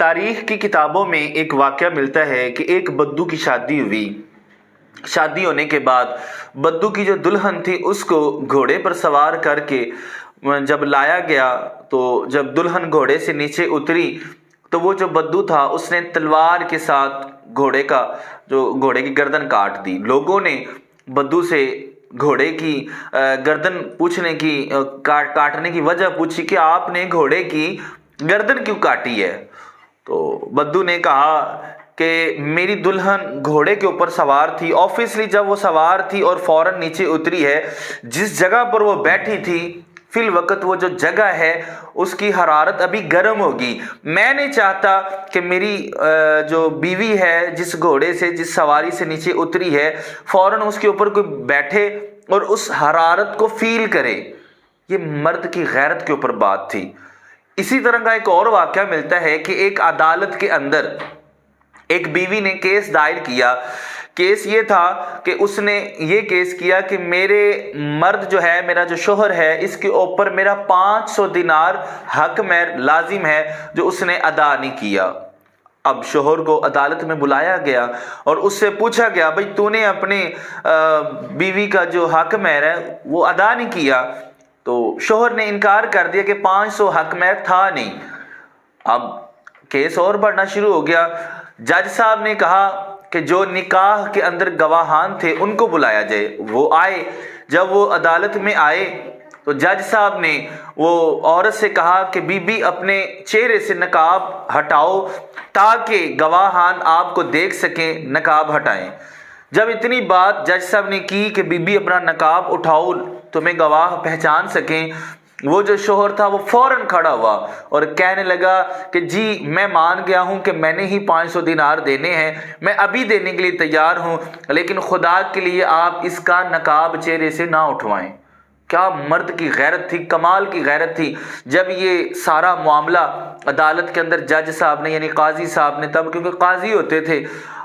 تاریخ کی کتابوں میں ایک واقعہ ملتا ہے کہ ایک بدو کی شادی ہوئی۔ شادی ہونے کے بعد بدو کی جو دلہن تھی اس کو گھوڑے پر سوار کر کے جب لایا گیا تو جب دلہن گھوڑے سے نیچے اتری تو وہ جو بدو تھا اس نے تلوار کے ساتھ گھوڑے کی گردن کاٹ دی۔ لوگوں نے بدو سے گھوڑے کی گردن کاٹنے کی وجہ پوچھی کہ آپ نے گھوڑے کی گردن کیوں کاٹی ہے؟ تو بدو نے کہا کہ میری دلہن گھوڑے کے اوپر سوار تھی، آبویسلی جب وہ سوار تھی اور فوراً نیچے اتری ہے، جس جگہ پر وہ بیٹھی تھی فی الوقت وہ جو جگہ ہے اس کی حرارت ابھی گرم ہوگی۔ میں نہیں چاہتا کہ میری جو بیوی ہے جس گھوڑے سے جس سواری سے نیچے اتری ہے فوراً اس کے اوپر کوئی بیٹھے اور اس حرارت کو فیل کرے۔ یہ مرد کی غیرت کے اوپر بات تھی۔ اسی طرح کا ایک اور واقعہ ملتا ہے کہ ایک عدالت کے اندر ایک بیوی نے کیس دائر کیا۔ کیس یہ تھا کہ اس نے یہ کیس کیا کہ میرے مرد جو ہے، میرا جو شوہر ہے، اس کے اوپر میرا 500 دینار حق مہر لازم ہے جو اس نے ادا نہیں کیا۔ اب شوہر کو عدالت میں بلایا گیا اور اس سے پوچھا گیا بھئی تو نے اپنے بیوی کا جو حق مہر ہے وہ ادا نہیں کیا؟ تو شوہر نے انکار کر دیا کہ 500 حق مہر تھا نہیں۔ اب کیس اور بڑھنا شروع ہو گیا۔ جج صاحب نے کہا کہ جو نکاح کے اندر گواہان تھے ان کو بلایا جائے۔ وہ آئے۔ جب وہ عدالت میں آئے تو جج صاحب نے وہ عورت سے کہا کہ بی بی اپنے چہرے سے نقاب ہٹاؤ تاکہ گواہان آپ کو دیکھ سکیں، نقاب ہٹائیں۔ جب اتنی بات جج صاحب نے کی کہ بی بی اپنا نقاب اٹھاؤ تمہیں گواہ پہچان سکیں، وہ جو شوہر تھا وہ فوراً کھڑا ہوا اور کہنے لگا کہ جی میں مان گیا ہوں کہ میں نے ہی 500 دینار دینے ہیں، میں ابھی دینے کے لیے تیار ہوں، لیکن خدا کے لیے آپ اس کا نقاب چہرے سے نہ اٹھوائیں۔ کیا مرد کی غیرت تھی، کمال کی غیرت تھی۔ جب یہ سارا معاملہ عدالت کے اندر جج صاحب نے یعنی قاضی صاحب نے، تب کیونکہ قاضی ہوتے تھے،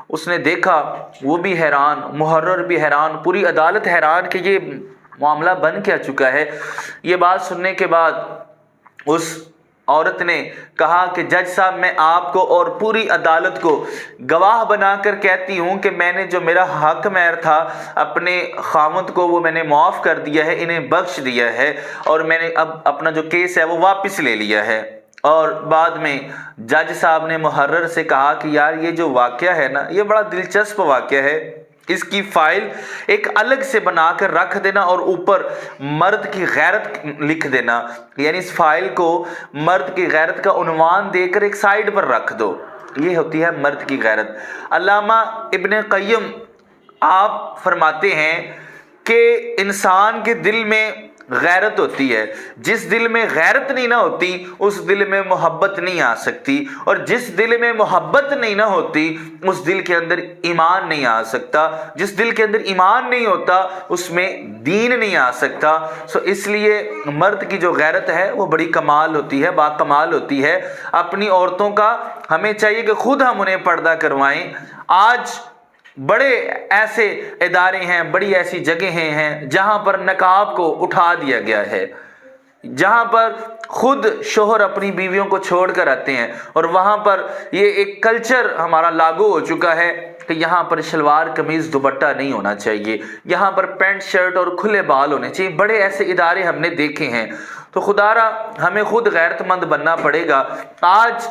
اس نے دیکھا، وہ بھی حیران، محرر بھی حیران، پوری عدالت حیران کہ یہ معاملہ بن کیا چکا ہے۔ یہ بات سننے کے بعد اس عورت نے کہا کہ جج صاحب میں آپ کو اور پوری عدالت کو گواہ بنا کر کہتی ہوں کہ میں نے جو میرا حق مہر تھا اپنے خاوند کو وہ میں نے معاف کر دیا ہے، انہیں بخش دیا ہے، اور میں نے اب اپنا جو کیس ہے وہ واپس لے لیا ہے۔ اور بعد میں جج صاحب نے محرر سے کہا کہ یار یہ جو واقعہ ہے نا یہ بڑا دلچسپ واقعہ ہے، اس کی فائل ایک الگ سے بنا کر رکھ دینا اور اوپر مرد کی غیرت لکھ دینا، یعنی اس فائل کو مرد کی غیرت کا عنوان دے کر ایک سائیڈ پر رکھ دو۔ یہ ہوتی ہے مرد کی غیرت۔ علامہ ابن قیم آپ فرماتے ہیں کہ انسان کے دل میں غیرت ہوتی ہے، جس دل میں غیرت نہیں نہ ہوتی اس دل میں محبت نہیں آ سکتی، اور جس دل میں محبت نہیں نہ ہوتی اس دل کے اندر ایمان نہیں آ سکتا، جس دل کے اندر ایمان نہیں ہوتا اس میں دین نہیں آ سکتا۔ اس لیے مرد کی جو غیرت ہے وہ بڑی کمال ہوتی ہے، با کمال ہوتی ہے۔ اپنی عورتوں کا ہمیں چاہیے کہ خود ہم انہیں پردہ کروائیں۔ آج بڑے ایسے ادارے ہیں، بڑی ایسی جگہیں ہیں جہاں پر نقاب کو اٹھا دیا گیا ہے، جہاں پر خود شوہر اپنی بیویوں کو چھوڑ کر آتے ہیں، اور وہاں پر یہ ایک کلچر ہمارا لاگو ہو چکا ہے کہ یہاں پر شلوار قمیض دوپٹہ نہیں ہونا چاہیے، یہاں پر پینٹ شرٹ اور کھلے بال ہونے چاہیے۔ بڑے ایسے ادارے ہم نے دیکھے ہیں۔ تو خدا را ہمیں خود غیرت مند بننا پڑے گا۔ آج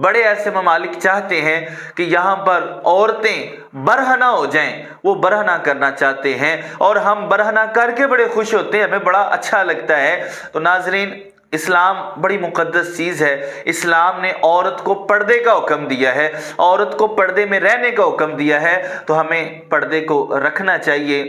بڑے ایسے ممالک چاہتے ہیں کہ یہاں پر عورتیں برہنہ ہو جائیں، وہ برہنہ کرنا چاہتے ہیں، اور ہم برہنہ کر کے بڑے خوش ہوتے ہیں، ہمیں بڑا اچھا لگتا ہے۔ تو ناظرین، اسلام بڑی مقدس چیز ہے۔ اسلام نے عورت کو پردے کا حکم دیا ہے، عورت کو پردے میں رہنے کا حکم دیا ہے، تو ہمیں پردے کو رکھنا چاہیے۔